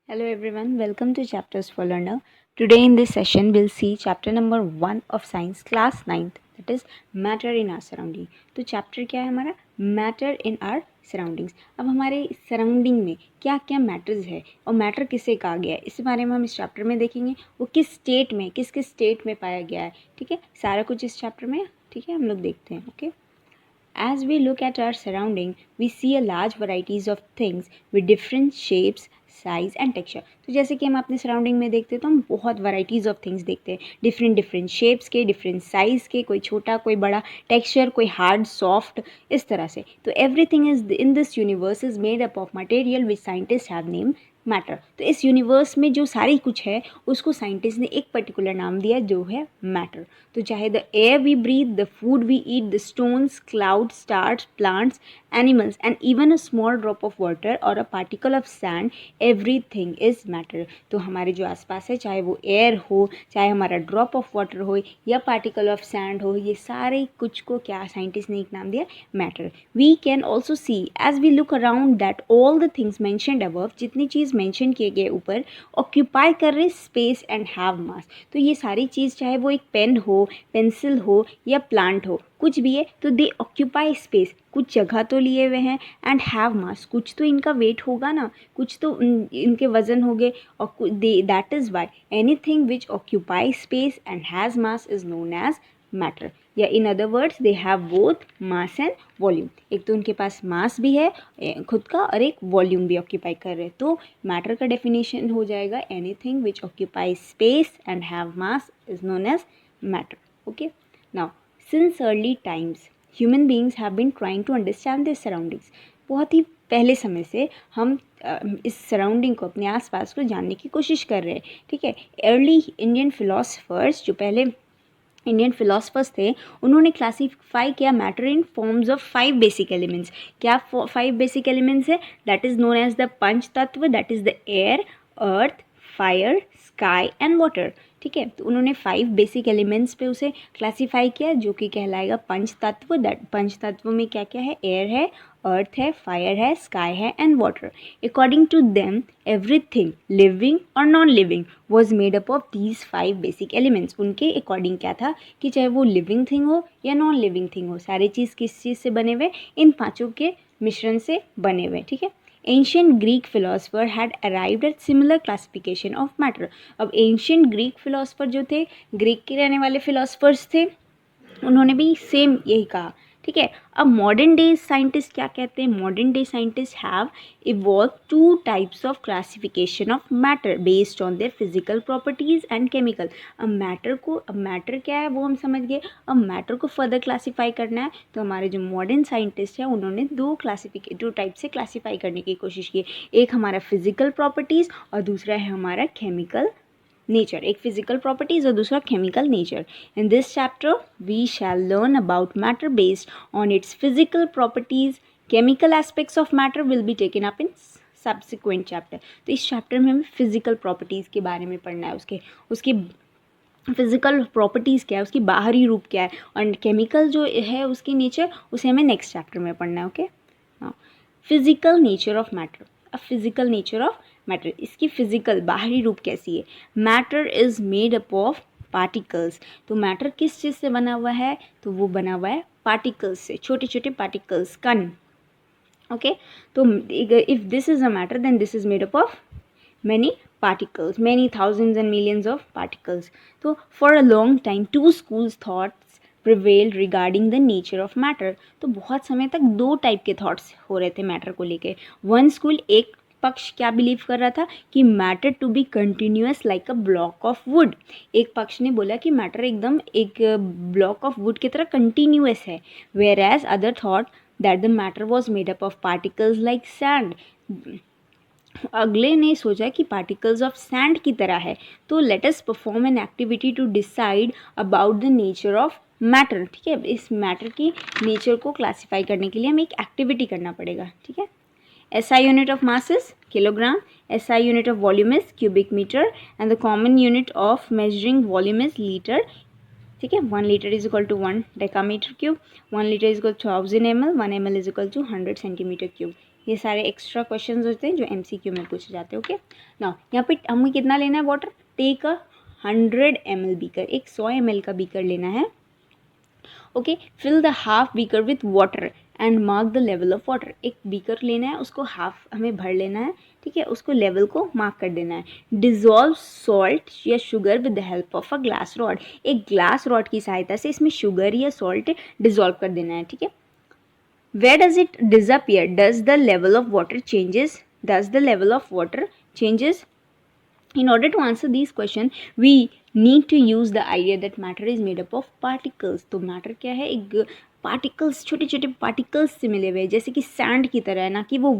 Hello everyone, welcome to Chapters for Learner. Today in this session we'll see chapter number 1 of science class 9th, that is matter in our surrounding. तो chapter क्या है हमारा? Matter in our surroundings. अब हमारे surrounding में क्या क्या matters है और मैटर किसे कहा गया है इस बारे में हम इस चैप्टर में देखेंगे. वो किस स्टेट में किस किस स्टेट में पाया गया है. ठीक है, सारा कुछ इस चैप्टर में. ठीक है, हम लोग देखते हैं. Okay. As we look at our surrounding, we see a large varieties of things with different shapes, size and texture. तो जैसे कि हम अपने सराउंडिंग में देखते हैं तो हम बहुत वैराइटीज़ ऑफ थिंग्स देखते हैं, डिफरेंट डिफरेंट शेप्स के, डिफरेंट साइज़ के, कोई छोटा कोई बड़ा, टेक्सचर कोई हार्ड सॉफ्ट, इस तरह से. तो everything is in this universe is made up of material which scientist have name matter. तो इस यूनिवर्स में जो सारी कुछ है उसको साइंटिस्ट ने एक पर्टिकुलर नाम दिया जो है मैटर. तो चाहे the air we breathe, the food we eat, the stones, cloud, stars, plants, animals and even a small drop of water और a particle of sand, everything is matter. तो हमारे जो आसपास है, चाहे वो एयर हो, चाहे हमारा ड्रॉप ऑफ वाटर हो या पार्टिकल ऑफ सैंड हो, ये सारे कुछ को क्या साइंटिस्ट ने एक नाम दिया, matter. We can also see as we look around that all the things mentioned above, जितनी चीज़ मेंशन किए गए ऊपर, ऑक्यूपाई कर रहे स्पेस एंड हैव मास. तो ये सारी चीज़ चाहे वो एक पेन हो, पेंसिल हो या प्लांट हो, कुछ भी है, तो दे ऑक्यूपाई स्पेस, कुछ जगह तो लिए हुए हैं, एंड हैव मास, कुछ तो इनका वेट होगा ना, कुछ तो इनके वजन हो गए, और that is why anything which occupy space and has mass is known as matter. या in other words they have both mass and volume. एक तो उनके पास मास भी है खुद का और एक वॉल्यूम भी ऑक्यूपाई कर रहे हैं. तो मैटर का डेफिनेशन हो जाएगा anything which occupy space and have mass is known as matter. Okay. Now since early times human beings have been trying to understand this surroundings. बहुत ही पहले समय से हम इस सराउंडिंग को, अपने आसपास को जानने की कोशिश कर रहे हैं. ठीक है. अर्ली इंडियन फिलोसफर्स, जो पहले इंडियन फिलोसफर्स थे, उन्होंने क्लासीफाई किया matter in forms of 5 basic elements. क्या 5 बेसिक एलिमेंट्स है? That is known as the panch tattva, that is the air, earth, fire, sky and water. ठीक है. तो उन्होंने 5 बेसिक एलिमेंट्स पे उसे क्लासीफाई किया, जो कि कहलाएगा पंच तत्व. दैट पंच तत्व में क्या क्या है? एयर है, अर्थ है, फायर है, स्काई है and water. According to them everything living और non living was made up of these 5 basic elements. उनके अकॉर्डिंग क्या था कि चाहे वो लिविंग थिंग हो या नॉन लिविंग थिंग हो, सारी चीज़ किस चीज़ से बने हुए? इन पाँचों के मिश्रण से बने हुए. ठीक है. Ancient Greek philosopher had arrived at similar classification of matter. अब एंशियंट ग्रीक फिलोसफर जो थे, ग्रीक के रहने वाले फिलोसफर्स थे, उन्होंने भी सेम यही कहा. ठीक है. अब मॉडर्न डे साइंटिस्ट क्या कहते हैं? Modern day scientist have evolve 2 types of classification of matter based on their physical properties and chemical. अब मैटर क्या है वो हम समझ गए. अब मैटर को फर्दर क्लासीफाई करना है, तो हमारे जो मॉडर्न साइंटिस्ट हैं उन्होंने 2 टाइप से क्लासीफाई करने की कोशिश की. एक हमारा फिजिकल प्रॉपर्टीज़ और दूसरा है हमारा केमिकल नेचर. एक फिजिकल प्रॉपर्टीज और दूसरा chemical nature. In this chapter we shall learn about matter based on its physical properties. Chemical aspects of matter will be taken up in subsequent chapter. तो इस chapter में हमें physical properties के बारे में पढ़ना है, उसके फिजिकल प्रॉपर्टीज़ क्या है, उसकी बाहरी रूप क्या है, और केमिकल जो है उसकी नेचर, उसे हमें नेक्स्ट चैप्टर में पढ़ना है. Okay. Physical nature of matter. अब फिजिकल नेचर ऑफ मैटर, इसकी फिजिकल बाहरी रूप कैसी है? Matter is made up of particles. तो मैटर किस चीज़ से बना हुआ है? तो वो बना हुआ है पार्टिकल्स से, छोटे छोटे पार्टिकल्स, कण. ओके. तो if this is a matter then this is made up of many particles, many thousands and millions of particles. So for a long time 2 schools thoughts prevailed regarding the nature of matter. तो बहुत समय तक 2 type के thoughts हो रहे थे matter को लेके. वन स्कूल, एक पक्ष क्या बिलीव कर रहा था कि matter to be continuous like a block of wood. एक पक्ष ने बोला कि मैटर एकदम एक ब्लॉक ऑफ वुड की तरह कंटिन्यूअस है. Whereas other thought that the matter was made up of particles like sand. अगले ने सोचा कि पार्टिकल्स ऑफ सैंड की तरह है. तो let us perform an activity to decide about the nature of matter. ठीक है. इस मैटर की नेचर को क्लासीफाई करने के लिए हमें एक एक्टिविटी करना पड़ेगा. ठीक है. SI unit of mass is kilogram, SI unit of volume is cubic metre and the common unit of measuring volume is litre. ठीक है. 1 litre is equal to 1 decametre cube, 1 litre is equal to 1000 ml, 1 ml is equal to 100 centimetre cube. ये सारे extra questions होते हैं जो MCQ में पूछे जाते हैं। ओके नाउ यहाँ पे हमें कितना लेना है water, take a 100 ml beaker, एक 100 ml का बीकर लेना है। Okay fill the half beaker with water and mark the level of water, एक बीकर लेना है, उसको हाफ हमें भर लेना है, ठीक है, उसको लेवल को मार्क कर देना है। डिजॉल्व सॉल्ट या sugar with the help of a glass rod, एक ग्लास रॉड की सहायता से इसमें शुगर या सॉल्ट डिजॉल्व कर देना है, ठीक है। Where does it disappear? Does the level of water changes? Does the level of water changes? In order to answer these questions, we need to use the idea that matter is made up of particles. तो matter क्या है, एक particles, छोटे छोटे particles से मिले हुए हैं, जैसे कि सैंड की तरह है, ना कि वो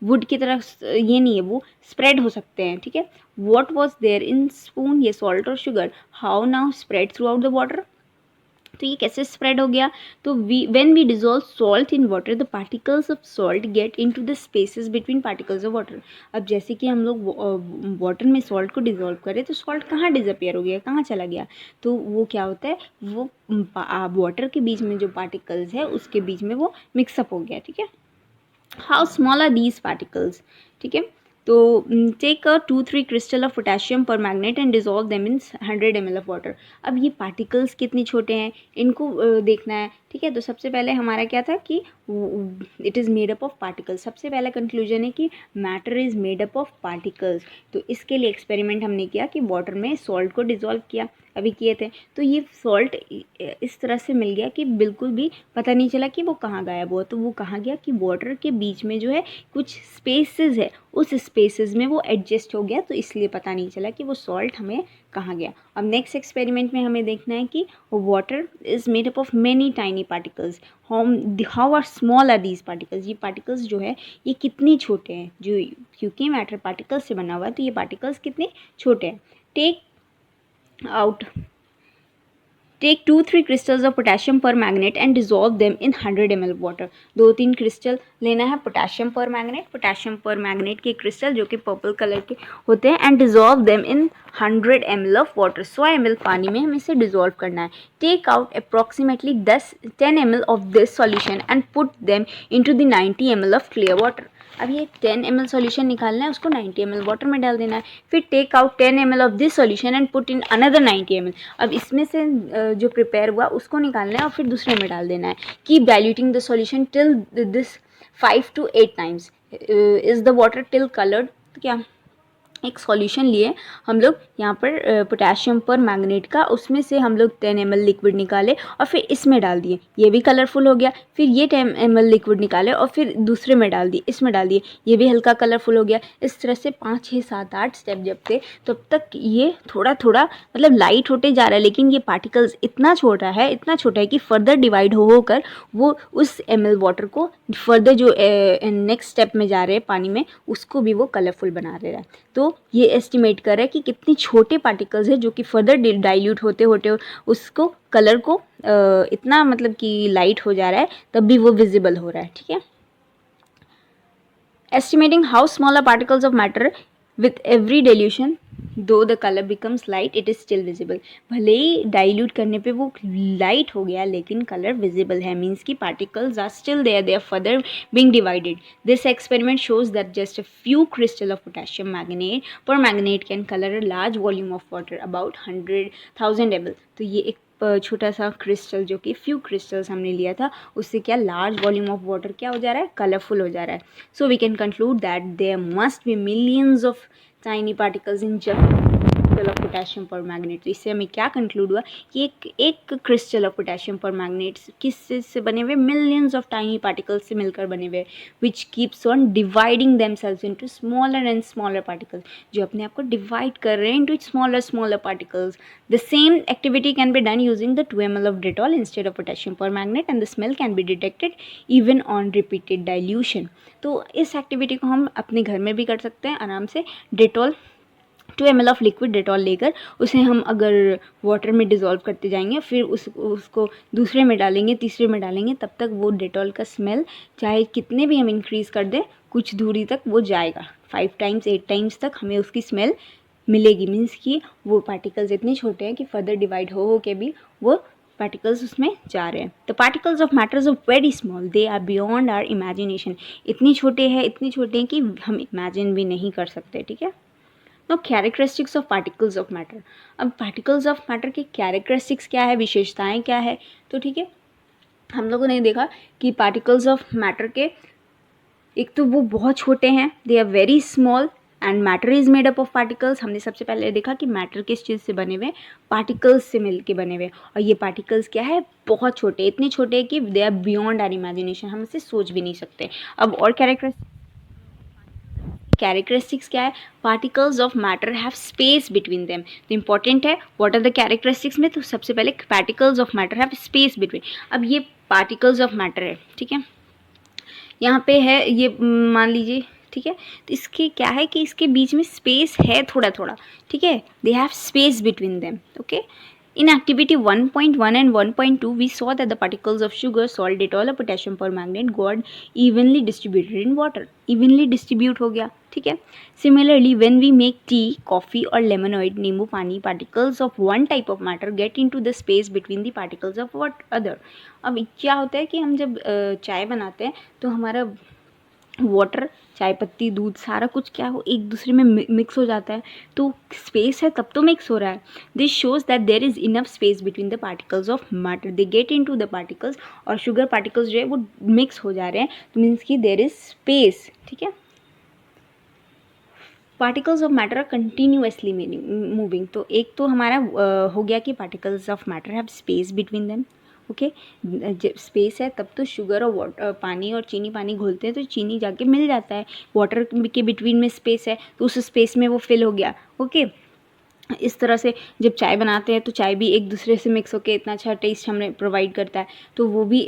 वुड की तरह ये नहीं है, वो स्प्रेड हो सकते हैं, ठीक है। What was there in spoon, ये सॉल्ट और sugar, how now spread throughout the water? तो ये कैसे स्प्रेड हो गया, तो when we dissolve salt in water the particles of salt get into the spaces between particles of water. अब जैसे कि हम लोग वाटर में सॉल्ट को डिजोल्व करें तो सॉल्ट कहाँ डिसअपियर हो गया, कहाँ चला गया, तो वो क्या होता है, वो वाटर के बीच में जो पार्टिकल्स है उसके बीच में वो मिक्सअप हो गया, ठीक है। How small are these particles, ठीक है। तो take a 2-3 crystal of potassium permanganate and dissolve them in 100 ml of water. अब ये पार्टिकल्स कितने छोटे हैं इनको देखना है, ठीक है। तो सबसे पहले हमारा क्या था कि it is made up of particles, सबसे पहला कंक्लूजन है कि matter is made up of particles. तो इसके लिए एक्सपेरिमेंट हमने किया कि वाटर में सॉल्ट को डिजोल्व किया, अभी किए थे, तो ये सॉल्ट इस तरह से मिल गया कि बिल्कुल भी पता नहीं चला कि वो कहाँ गायब हुआ। तो वो कहाँ गया कि वाटर के बीच में जो है कुछ स्पेसेस है, उस स्पेसेस में वो एडजस्ट हो गया, तो इसलिए पता नहीं चला कि वो सॉल्ट हमें कहाँ गया। अब नेक्स्ट एक्सपेरिमेंट में हमें देखना है कि water is made up of many tiny particles, how are small are these particles, ये पार्टिकल्स जो है ये कितने छोटे हैं, जो क्योंकि मैटर पार्टिकल्स से बना हुआ है तो ये पार्टिकल्स कितने छोटे हैं। Take 2-3 crystals of potassium permanganate and dissolve them in 100 ml of water. 2-3 crystal लेना है पोटेशियम परमैंगनेट के क्रिस्टल जो कि पर्पल कलर के होते हैं, and dissolve them in 100 ml of water, 100 ml पानी में हमें इसे डिजॉल्व करना है। Take out approximately 10 ml of this solution and put them into the 90 ml of clear water. अब ये 10 ml सॉल्यूशन निकालना है, उसको 90 ml वाटर में डाल देना है। फिर take out 10 ml of this solution and put in another 90 ml। अब इसमें से जो प्रिपेयर हुआ उसको निकालना है और फिर दूसरे में डाल देना है। Keep diluting the solution till this 5 to 8 times। Is the water till coloured, तो क्या एक सॉल्यूशन लिए हम लोग यहाँ पर पोटेशियम पर मैग्नेट का, उसमें से हम लोग 10 ml लिक्विड निकाले और फिर इसमें डाल दिए, ये भी कलरफुल हो गया। फिर ये 10 ml लिक्विड निकाले और फिर दूसरे में डाल दिए, इसमें डाल दिए, ये भी हल्का कलरफुल हो गया। इस तरह से 5, 6, 7, 8 स्टेप जब थे तब तक ये थोड़ा थोड़ा मतलब लाइट होते जा रहा है, लेकिन ये पार्टिकल्स इतना छोटा है कि फर्दर डिवाइड होकर वो उस ml वाटर को फर्दर जो नेक्स्ट स्टेप में जा रहे हैं पानी में, उसको भी वो कलरफुल बना रहे हैं। तो ये एस्टिमेट कर रहा है कि कितने छोटे पार्टिकल्स हैं जो कि फर्दर डाइल्यूट होते होते उसको कलर को इतना मतलब कि लाइट हो जा रहा है, तब भी वो विजिबल हो रहा है, ठीक है। Estimating how small are particles of matter with every dilution though the colour becomes light it is still visible. भले ही डाइल्यूट करने पे वो लाइट हो गया लेकिन कलर विजिबल है, मीन्स कि particles are still there, they are further being divided. This experiment shows that just a few crystals of potassium permanganate can color a large volume of water about 100,000 ml। तो ये एक छोटा सा crystal जो कि few crystals हमने लिया था, उससे क्या लार्ज वॉल्यूम ऑफ वाटर क्या हो जा रहा है, कलरफुल हो जा रहा है। So we can conclude that there must be millions of tiny particles in just crystal of potassium permanganate. तो इससे हमें क्या कंक्लूड हुआ कि एक क्रिस्टल ऑफ पोटेशियम परमैंगनेट किस से बने हुए, मिलियंस ऑफ टाइनी पार्टिकल्स से मिलकर बने हुए, which keeps on dividing themselves into smaller and smaller particles, जो अपने आप को डिवाइड कर रहे हैं into smaller particles. The same activity can be done using the 2 ml of Dettol instead of potassium permanganate and the smell can be detected even on repeated dilution। तो इस activity को हम अपने घर में भी कर सकते हैं आराम से। Dettol 2 ml of liquid Dettol लेकर उसे हम अगर वाटर में डिज़ोल्व करते जाएंगे, फिर उसको दूसरे में डालेंगे, तीसरे में डालेंगे, तब तक वो डेटॉल का स्मेल चाहे कितने भी हम इंक्रीज़ कर दें कुछ दूरी तक वो जाएगा, 5 times 8 times तक हमें उसकी स्मेल मिलेगी। मीन्स कि वो पार्टिकल्स इतने छोटे हैं कि फर्दर डिवाइड हो के भी वो पार्टिकल्स उसमें जा रहे हैं। The particles of matter are very small, they are beyond our imagination, इतनी छोटे हैं कि हम इमेजिन भी नहीं कर सकते, ठीक है। No characteristics of particles of matter, अब पार्टिकल्स ऑफ मैटर की कैरेक्टरिस्टिक्स क्या है, विशेषताएं क्या है, तो ठीक है, हम लोगों ने देखा कि पार्टिकल्स ऑफ मैटर के एक तो वो बहुत छोटे हैं, they are very small and matter is made up of particles. हमने सबसे पहले देखा कि मैटर किस चीज़ से बने हुए, पार्टिकल्स से मिल के बने हुए, और ये पार्टिकल्स क्या है, बहुत छोटे, इतने छोटे कि they are beyond our imagination, हम इसे सोच भी नहीं सकते। अब और कैरेक्टरिस्टिक्स क्या है, particles of matter have space between them, तो इंपॉर्टेंट है व्हाट आर द कैरेक्टरिस्टिक्स में, तो सबसे पहले particles of matter have space between. अब ये पार्टिकल्स ऑफ मैटर है, ठीक है, यहाँ पे है ये, मान लीजिए, ठीक है, तो इसके क्या है कि इसके बीच में स्पेस है थोड़ा थोड़ा, ठीक है, they have space between them, okay. In activity 1.1 and 1.2, we saw that the particles of sugar, salt, Dettol or potassium permanganate got evenly distributed in water. Evenly distribute हो गया, ठीक है। Similarly, when we make tea, coffee or lemonade, नींबू पानी, particles of one type of matter get into the space between the particles of what other. अब क्या होता है कि हम जब चाय बनाते हैं तो हमारा वाटर, चाय पत्ती, दूध, सारा कुछ क्या हो एक दूसरे में मिक्स हो जाता है, तो स्पेस है तब तो मिक्स हो रहा है। This shows that there is enough space between the particles of matter, they get into the particles, और शुगर पार्टिकल्स जो है वो मिक्स हो जा रहे हैं, तो मीन्स कि देर इज स्पेस, ठीक है। Particles of matter are continuously moving, तो एक तो हमारा हो गया कि particles of matter have space between them, okay. जब स्पेस है तब तो शुगर और वाटर, पानी और चीनी, पानी घोलते हैं तो चीनी जाके मिल जाता है, वाटर के बिटवीन में स्पेस है तो उस स्पेस में वो फिल हो गया, ओके। इस तरह से जब चाय बनाते हैं तो चाय भी एक दूसरे से मिक्स होकर इतना अच्छा टेस्ट हमें प्रोवाइड करता है, तो वो भी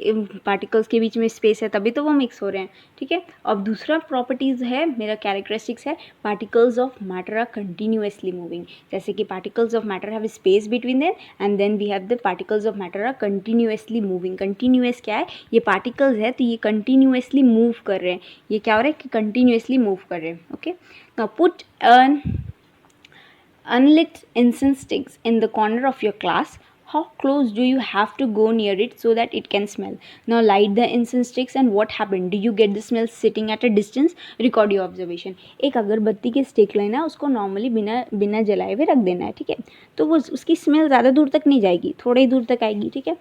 पार्टिकल्स के बीच में स्पेस है तभी तो वो मिक्स हो रहे हैं, ठीक है। अब दूसरा प्रॉपर्टीज़ है, मेरा कैरेक्टरिस्टिक्स है, particles of matter are continuously moving, जैसे कि particles of matter have space between them and then we have the particles of matter are continuously moving. Continuous क्या है, ये पार्टिकल्स है तो ये कंटिन्यूसली मूव कर रहे हैं, ये क्या हो रहा है कि कंटिन्यूसली मूव कर रहे हैं, okay. Now put an unlit incense sticks in the corner of your class. How close do you have to go near it so that it can smell? Now light the incense sticks and what happened? Do you get the smell sitting at a distance? Record your observation. एक अगरबत्ती की stick लेना, उसको normally बिना जलाए हुए रख देना है, ठीक है, तो वो उसकी स्मेल ज़्यादा दूर तक नहीं जाएगी, थोड़ी ही दूर तक आएगी, ठीक है,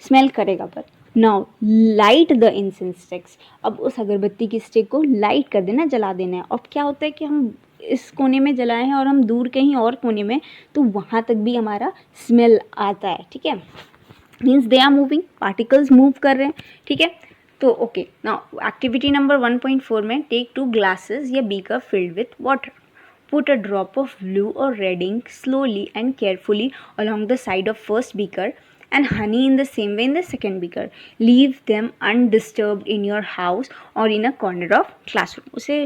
स्मेल करेगा पर। Now light the incense sticks, अब उस अगरबत्ती की स्टिक को लाइट कर देना, जला देना है। अब क्या होता है कि हम इस कोने में जलाए हैं और हम दूर कहीं और कोने में, तो वहाँ तक भी हमारा स्मेल आता है, ठीक है, means they are moving, particles move कर रहे हैं, ठीक है। तो ओके, नाउ एक्टिविटी नंबर 1.4 में टेक 2 ग्लासेस या beaker filled with water, put a drop of blue or red ink slowly and carefully along the side of first beaker and honey in the same way in the second beaker. Leave them undisturbed in your house or in a corner of classroom. उसे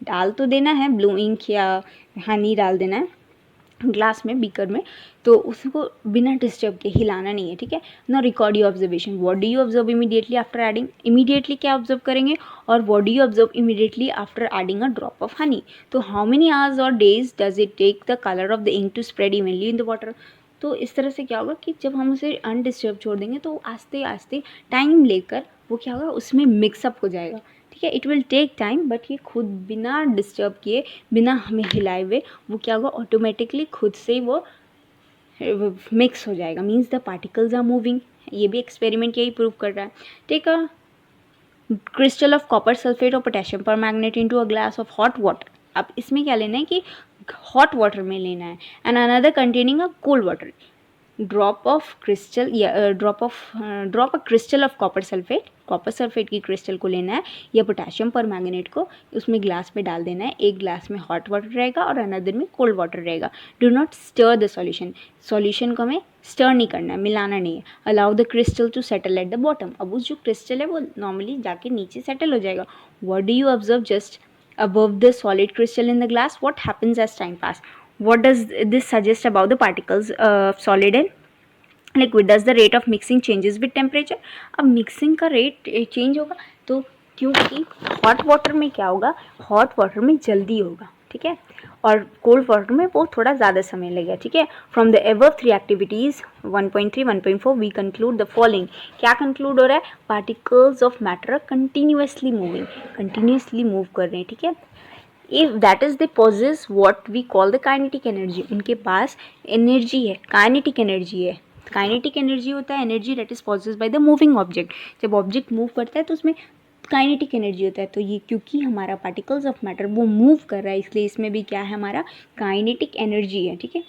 डाल तो देना है, blue ink या हनी डाल देना है glass में, बीकर में, तो उसको बिना डिस्टर्ब के हिलाना नहीं है, ठीक है ना। Record your observation, what do you observe immediately after adding, immediately क्या ऑब्जर्व करेंगे, और what do you observe immediately after adding a drop of honey, तो हाउ मेनी आवर्स और days does it take the colour of the ink to spread evenly in the water. तो इस तरह से क्या होगा कि जब हम उसे अनडिस्टर्ब छोड़ देंगे तो आस्ते आस्ते टाइम लेकर वो क्या होगा, उसमें मिक्सअप हो जाएगा, ठीक है। It will take time, but ये खुद बिना डिस्टर्ब किए, बिना हमें हिलाए हुए, वो क्या होगा, ऑटोमेटिकली खुद से वो मिक्स हो जाएगा, means the particles are moving. ये भी एक्सपेरिमेंट यही प्रूव कर रहा है। Take a crystal of copper sulphate और potassium permanganate into a glass of hot water. अब इसमें क्या लेना है कि हॉट वाटर में लेना है, and another containing a cold water, drop of crystal या drop a crystal of copper sulphate की क्रिस्टल को लेना है या पोटेशियम परमैंगनेट को उसमें ग्लास में डाल देना है। एक ग्लास में हॉट वाटर रहेगा और अनदर में कोल्ड वाटर रहेगा। Do not stir the solution को हमें स्टर नहीं करना है, मिलाना नहीं है। Allow the crystal to settle at the bottom, अब उस जो क्रिस्टल है वो नॉर्मली जाके नीचे सेटल हो जाएगा। What do you observe just above the solid crystal in the glass? What happens as time pass? What does this suggest about the particles of solid and liquid? Does the rate of mixing changes with temperature? अब mixing का rate change होगा, तो क्योंकि hot water में क्या होगा, hot water में जल्दी होगा, ठीक है, और कोल्ड वाटर में वो थोड़ा ज़्यादा समय लगेगा, ठीक है। From the above 3 activities 1.3 1.4 we conclude the following. क्या कंक्लूड हो रहा है? Particles of matter continuously moving, continuously move कर रहे हैं, ठीक है। If that is they possess what we call the kinetic energy, उनके पास एनर्जी है, काइनेटिक एनर्जी है। काइनेटिक एनर्जी होता है energy that is possessed by the moving object. जब ऑब्जेक्ट मूव करता है तो उसमें काइनेटिक एनर्जी होता है। तो ये क्योंकि हमारा पार्टिकल्स ऑफ मैटर वो मूव कर रहा है, इसलिए इसमें भी क्या है, हमारा काइनेटिक एनर्जी है, ठीक है।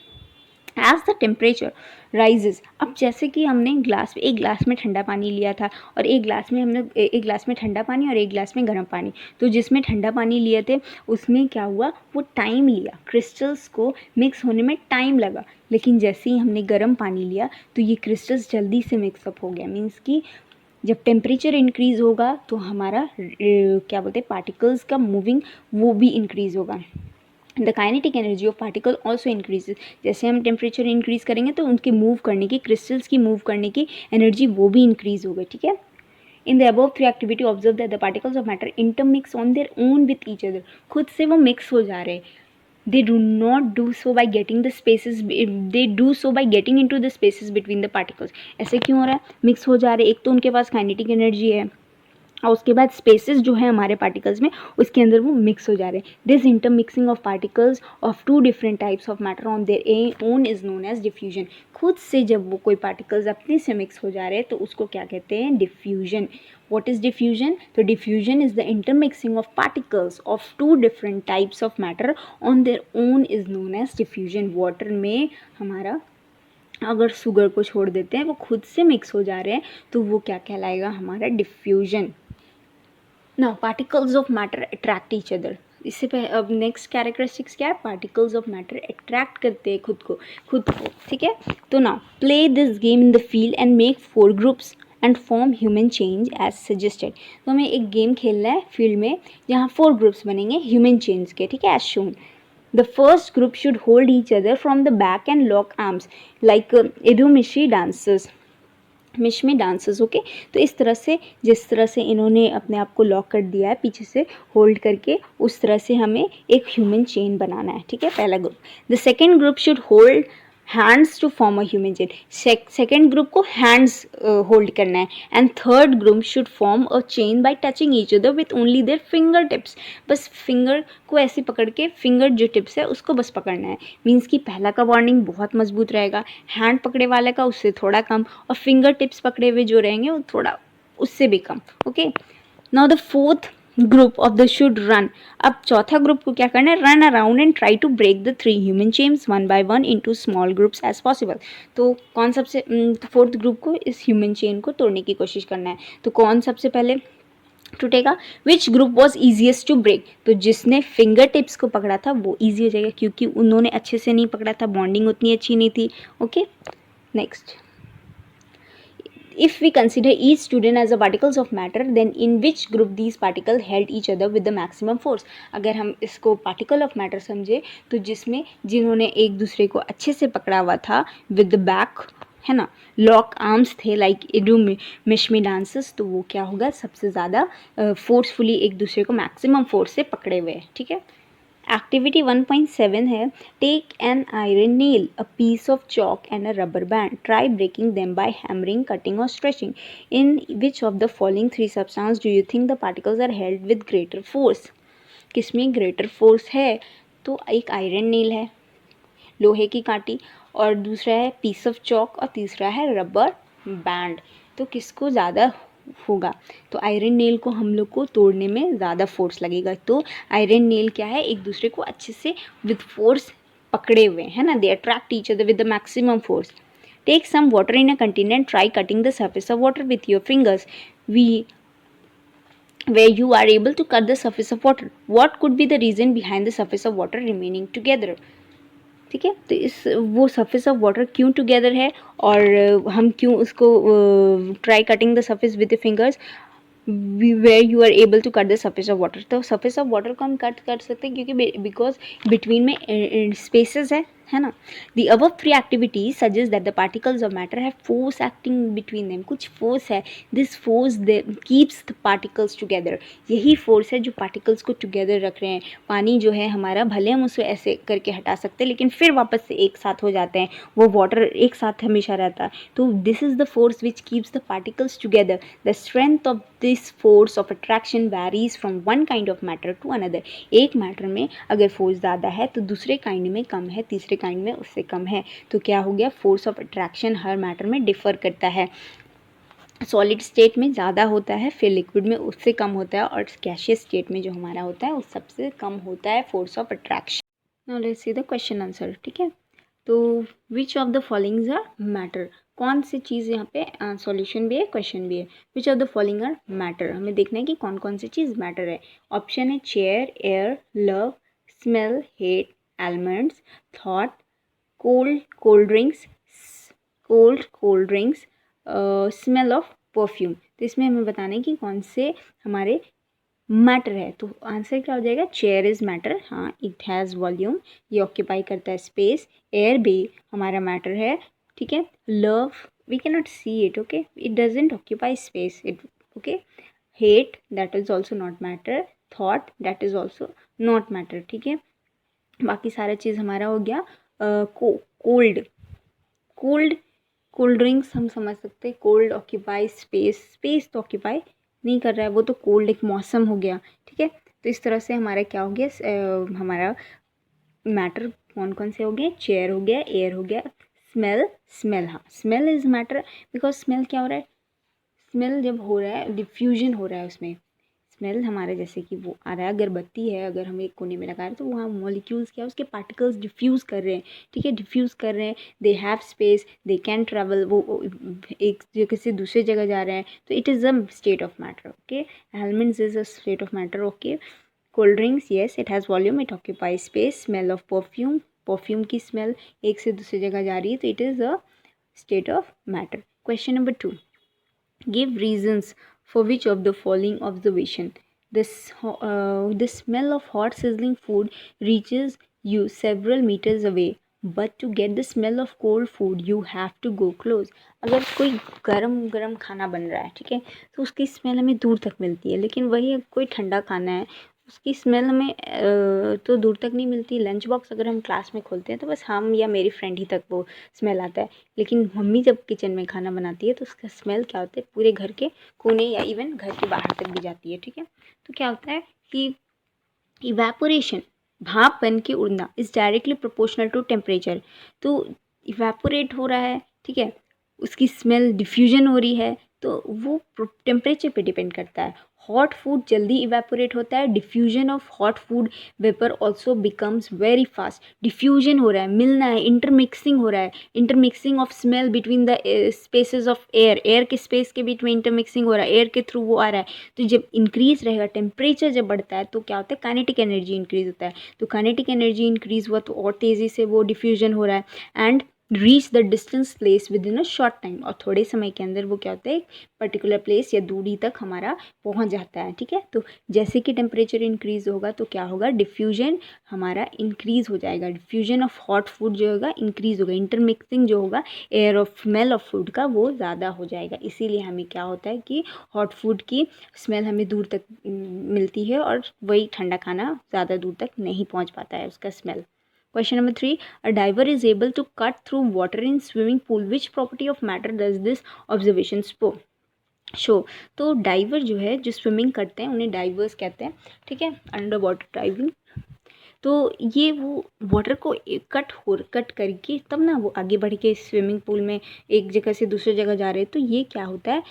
एज द टेम्परेचर राइजेज, अब जैसे कि हमने एक ग्लास में ठंडा पानी लिया था और एक ग्लास में ठंडा पानी और एक ग्लास में गर्म पानी, तो जिसमें ठंडा पानी लिए थे उसमें क्या हुआ, वो टाइम लिया, क्रिस्टल्स को मिक्स होने में टाइम लगा। लेकिन जैसे ही हमने गर्म पानी लिया तो ये क्रिस्टल्स जल्दी से मिक्सअप हो गया। मीन्स कि जब टेम्परेचर इंक्रीज़ होगा तो हमारा क्या बोलते हैं, पार्टिकल्स का मूविंग वो भी इंक्रीज़ होगा। The kinetic energy of particle also increases, जैसे हम टेम्परेचर इंक्रीज़ करेंगे तो उनके मूव करने की, क्रिस्टल्स की मूव करने की एनर्जी वो भी इंक्रीज़ होगी, ठीक है। In the above 3 activity observe that the particles of matter intermix on their own with each other, खुद से वो मिक्स हो जा रहे हैं। they do not do so by getting the spaces, they do so by getting into the spaces between the particles। ऐसे क्यों हो रहा है, मिक्स हो जा रहे हैं। एक तो उनके पास काइनेटिक एनर्जी है और उसके बाद स्पेसेस जो है हमारे पार्टिकल्स में उसके अंदर वो मिक्स हो जा रहे हैं। दिस इंटरमिक्सिंग ऑफ पार्टिकल्स ऑफ 2 different types of matter on their own is known as diffusion. खुद से जब वो कोई पार्टिकल्स अपने से मिक्स हो जा रहे हैं तो उसको क्या कहते हैं, डिफ्यूजन। What is diffusion? तो diffusion is the intermixing of particles of 2 different types of matter on their own is known as diffusion। Water में हमारा अगर शुगर को छोड़ देते हैं, वो खुद से मिक्स हो जा रहे हैं, तो वो क्या कहलाएगा, हमारा diffusion. Now particles of matter attract each other. इससे पहले अब नेक्स्ट कैरेक्टरिस्टिक्स क्या है, पार्टिकल्स ऑफ मैटर अट्रैक्ट करते हैं खुद को, ठीक है। तो now play this game in the field and make 4 groups and form human change as suggested. तो हमें एक गेम खेलना है फील्ड में जहाँ 4 ग्रुप्स बनेंगे ह्यूमन चेंज के, ठीक है, as shown. The first group should hold each other from the back and lock arms like इडुमिशी डांसर्स, मिश में डांसर्स, ओके। तो इस तरह से, जिस तरह से इन्होंने अपने आप को लॉक कर दिया है पीछे से होल्ड करके, उस तरह से हमें एक ह्यूमन चेन बनाना है, ठीक है, पहला ग्रुप। The second group should hold hands to form a human chain. Second group को हैंड्स होल्ड करना है। And third group should form a chain by touching each other with only their finger tips. बस finger को ऐसे पकड़ के, finger जो tips है उसको बस पकड़ना है। मीन्स कि पहला का बॉन्डिंग बहुत मजबूत रहेगा, हैंड पकड़े वाले का उससे थोड़ा कम, और फिंगर टिप्स पकड़े हुए जो रहेंगे वो थोड़ा उससे भी कम, okay. Now the fourth group of the should run. अब चौथा ग्रुप को क्या करना है, run around and try to break the 3 human chains one by one into small groups as possible. तो कौन सबसे, फोर्थ ग्रुप को, इस ह्यूमन चेन को तोड़ने की कोशिश करना है। तो कौन सबसे पहले टूटेगा, which group was easiest to break. तो जिसने फिंगर टिप्स को पकड़ा था वो ईजी हो जाएगा, क्योंकि उन्होंने अच्छे से नहीं पकड़ा था, बॉन्डिंग उतनी अच्छी नहीं थी, okay. Next, if we consider each student as a particles of matter, then in which group these particles held each other with the maximum force। अगर हम इसको particle of matter समझे तो जिसमें जिन्होंने एक दूसरे को अच्छे से पकड़ा हुआ था with the back, है ना, लॉक आर्म्स थे लाइक इडू मिशमी डांसेस, तो वो क्या होगा, सबसे ज़्यादा फोर्सफुली एक दूसरे को मैक्सिमम फोर्स से पकड़े हुए, ठीक है। एक्टिविटी 1.7 है, take an iron nail, a piece of chalk and a rubber band, try breaking them by hammering, cutting और stretching. In which of the following 3 substance do you think the particles are held with greater force. किसमें greater force है, तो एक iron नील है, लोहे की कांटी, और दूसरा है पीस ऑफ चॉक, और तीसरा है रबर बैंड। तो किसको ज़्यादा होगा, तो आयरन नेल को हम लोग को तोड़ने में ज़्यादा फोर्स लगेगा। तो आयरन नेल क्या है, एक दूसरे को अच्छे से विद फोर्स पकड़े हुए है ना, they attract each other with the maximum force. Take some water in a container, try cutting the surface of water with your fingers, where you are able to cut the surface of water. What could be the reason behind the surface of water remaining together? ठीक है, तो इस वो surface of water क्यों together है, और हम क्यों उसको try cutting the surface with the fingers where you are able to cut the surface of water. तो सरफेस ऑफ वाटर को हम कट कर सकते हैं क्योंकि बिकॉज बिटवीन में स्पेसेस है, है ना। The above three activities suggest that the particles of matter have force acting between them, कुछ फोर्स है, this force keeps the particles together, यही फोर्स है जो पार्टिकल्स को टुगेदर रख रहे हैं। पानी जो है हमारा, भले हम उसे ऐसे करके हटा सकते हैं लेकिन फिर वापस से एक साथ हो जाते हैं, वो वाटर एक साथ हमेशा रहता है। तो this is the force which keeps the particles together. The strength of this force of attraction varies from one kind of matter to another, एक मैटर में अगर फोर्स ज़्यादा है तो दूसरे काइंड में कम है, तीसरे काइंड में उससे कम है। तो क्या हो गया, force of attraction her matter में डिफर करता है। सॉलिड स्टेट में ज़्यादा होता है, फिर लिक्विड में उससे कम होता है, और गैसियस स्टेट में जो हमारा होता है उस सबसे कम होता है force of attraction. Now let's see the question answer. ठीक है, तो which of the followings are matter, कौन सी चीज़ यहाँ पे सॉल्यूशन भी है, क्वेश्चन भी है। Which of the following are matter, हमें देखना है कि कौन कौन सी चीज़ मैटर है। ऑप्शन है chair, air, love, smell, hate, elements, thought, cold drinks, smell of perfume. तो इसमें हमें बताना है कि कौन से हमारे मैटर है। तो आंसर क्या हो जाएगा, चेयर इज़ मैटर, हाँ, इट हैज़ वॉल्यूम, ये ऑक्यूपाई करता है स्पेस। एयर भी हमारा मैटर है, ठीक है। Love, we can not see it, okay, it doesn't occupy space, it, okay. Hate, that is also not matter. Thought, that is also not matter, ठीक है। बाकी सारा चीज़ हमारा हो गया। कोल्ड, कोल्ड ड्रिंक्स हम समझ सकते हैं, कोल्ड ऑक्यूपाई स्पेस, स्पेस तो ऑक्यूपाई नहीं कर रहा है, वो तो कोल्ड एक मौसम हो गया, ठीक है। तो इस तरह से हमारा क्या हो गया, हमारा मैटर कौन कौन से हो गए, चेयर हो गया, एयर हो गया, स्मेल, हाँ, smell is matter, because smell क्या हो रहा है, स्मेल जब हो रहा है डिफ्यूजन हो रहा है उसमें। स्मेल हमारे जैसे कि वो आ रहा है, अगरबत्ती है, अगर हम एक कोने में लगा रहे हैं तो वहाँ मॉलिक्यूल्स क्या, उसके पार्टिकल्स डिफ्यूज़ कर रहे हैं, ठीक है, डिफ्यूज़ कर रहे हैं, they have space, they can travel, वो एक जगह से दूसरे जगह जा रहे हैं, तो it is a state of matter, okay. Elements is a state of matter, okay. Cold drinks, yes, it has volume, it occupy space. Smell of perfume, perfume की स्मेल एक से दूसरी जगह जा रही है, तो it is a state of matter. Question number 2, give reasons for which of the following observation. The smell of hot sizzling food reaches you several meters away, but to get the smell of cold food you have to go close. अगर कोई गरम गरम खाना बन रहा है, ठीक है, तो उसकी स्मेल हमें दूर तक मिलती है, लेकिन वही कोई ठंडा खाना है, उसकी स्मेल हमें तो दूर तक नहीं मिलती। लंच बॉक्स अगर हम क्लास में खोलते हैं तो बस हम या मेरी फ्रेंड ही तक वो स्मेल आता है, लेकिन मम्मी जब किचन में खाना बनाती है तो उसका स्मेल क्या होता है, पूरे घर के कोने या इवन घर के बाहर तक भी जाती है, ठीक है। तो क्या होता है कि इवेपोरेशन, भाप बन के उड़ना, is directly proportional to temperature. तो इवेपोरेट हो रहा है, ठीक है, उसकी स्मेल डिफ्यूजन हो रही है, तो वो टेम्परेचर पे डिपेंड करता है। हॉट फूड जल्दी इवेपोरेट होता है, diffusion of hot food vapour also becomes very fast. Diffusion हो रहा है, मिलना है, इंटरमिक्सिंग हो रहा है, intermixing of smell between the spaces of air, air के स्पेस के बीच में इंटरमिक्सिंग हो रहा है, एयर के थ्रू वो आ रहा है। तो जब इंक्रीज रहेगा टेम्परेचर, जब बढ़ता है तो क्या होता है, काइनेटिक एनर्जी इंक्रीज होता है, तो काइनेटिक एनर्जी इंक्रीज हुआ तो और तेज़ी से वो डिफ्यूजन हो रहा है, and reach the distance place with in a short time, और थोड़े समय के अंदर वो क्या होता है, एक पर्टिकुलर प्लेस या दूरी तक हमारा पहुंच जाता है, ठीक है। तो जैसे कि टेम्परेचर इंक्रीज होगा तो क्या होगा, डिफ्यूजन हमारा इंक्रीज हो जाएगा, डिफ्यूजन ऑफ हॉट फूड जो होगा इंक्रीज होगा, इंटरमिक्सिंग जो होगा air of smell of food का वो ज़्यादा हो जाएगा। इसीलिए हमें क्या होता है कि हॉट फूड की स्मेल हमें दूर तक मिलती है, और वही ठंडा खाना ज़्यादा दूर तक नहीं पहुंच पाता है उसका smell. Question number 3, a diver is able to cut through water in swimming pool. Which property of matter does this observation show? तो डाइवर जो है, जो स्विमिंग करते हैं उन्हें डाइवर्स कहते हैं, ठीक है, अंडर वाटर डाइविंग। तो ये वो वाटर को कट करके तब ना वो आगे बढ़ के स्विमिंग पूल में एक जगह से दूसरी जगह जा रहे हैं, तो ये क्या होता है,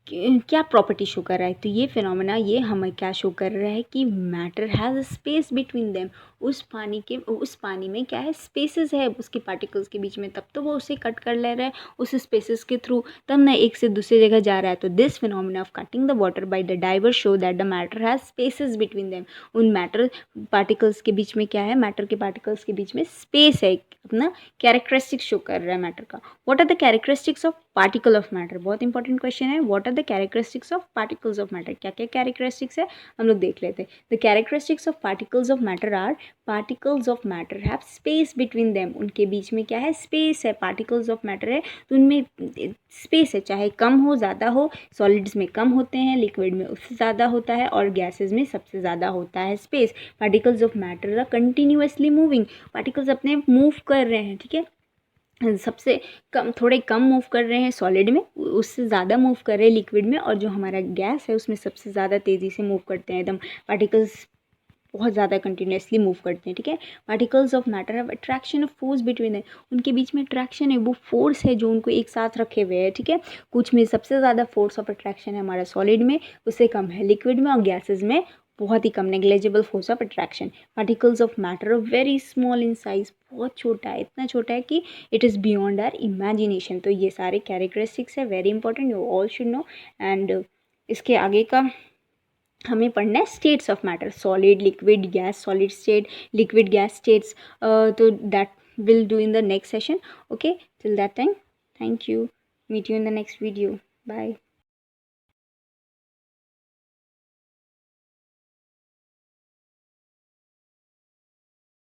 क्या प्रॉपर्टी शो कर रहा है, तो ये फिनोमेना ये हमें क्या शो कर रहा है कि matter has a space between them, उस पानी में क्या है, स्पेसेस है उसके पार्टिकल्स के बीच में, तब तो वो उसे कट कर ले रहा है उस स्पेसेस के थ्रू, तब ना एक से दूसरी जगह जा रहा है। तो this phenomena of cutting the water by the diver show that the matter has spaces between them, उन मैटर पार्टिकल्स के बीच में क्या है, मैटर के पार्टिकल्स के बीच में स्पेस है, अपना कैरेक्टरिस्टिक्स शो कर रहा है मैटर का। What are the characteristics of particle of matter, बहुत इंपॉर्टेंट क्वेश्चन है, what are the characteristics of particles of matter, क्या क्या कैरेक्टरिस्टिक्स है हम लोग देख लेते हैं. The characteristics of particles of matter are, particles of matter have space between them, उनके बीच में क्या है, स्पेस है. पार्टिकल्स ऑफ मैटर है तो उनमें स्पेस है, चाहे कम हो ज़्यादा हो. सॉलिड्स में कम होते हैं, लिक्विड में उससे ज़्यादा होता है और गैसेज में सबसे ज़्यादा होता है space. Particles of matter are continuously moving, particles अपने मूव कर रहे हैं, ठीक है. सबसे कम, थोड़े कम मूव कर रहे हैं सॉलिड में, उससे ज़्यादा मूव कर रहे हैं लिक्विड में, और जो हमारा गैस है उसमें सबसे ज़्यादा तेज़ी से मूव करते हैं एकदम. पार्टिकल्स बहुत ज़्यादा कंटिन्यूसली मूव करते हैं, ठीक है. Particles of matter have attraction of force between है, उनके बीच में अट्रैक्शन है, वो फोर्स है जो उनको एक साथ रखे हुए है, ठीक है. कुछ में सबसे ज़्यादा फोर्स ऑफ अट्रैक्शन है हमारा सॉलिड में, उससे कम है लिक्विड में, और गैसेज में बहुत ही कम, negligible force of attraction. Particles of matter are very small in size, बहुत छोटा है, इतना छोटा है कि it is beyond our imagination. तो ये सारे कैरेक्टरिस्टिक्स है, very important, you all should know. And इसके आगे का हमें पढ़ना है states of matter, solid, liquid, gas, solid state, liquid, gas states. तो that will do in the next session. Okay, till that time, thank you, meet you in the next video, bye.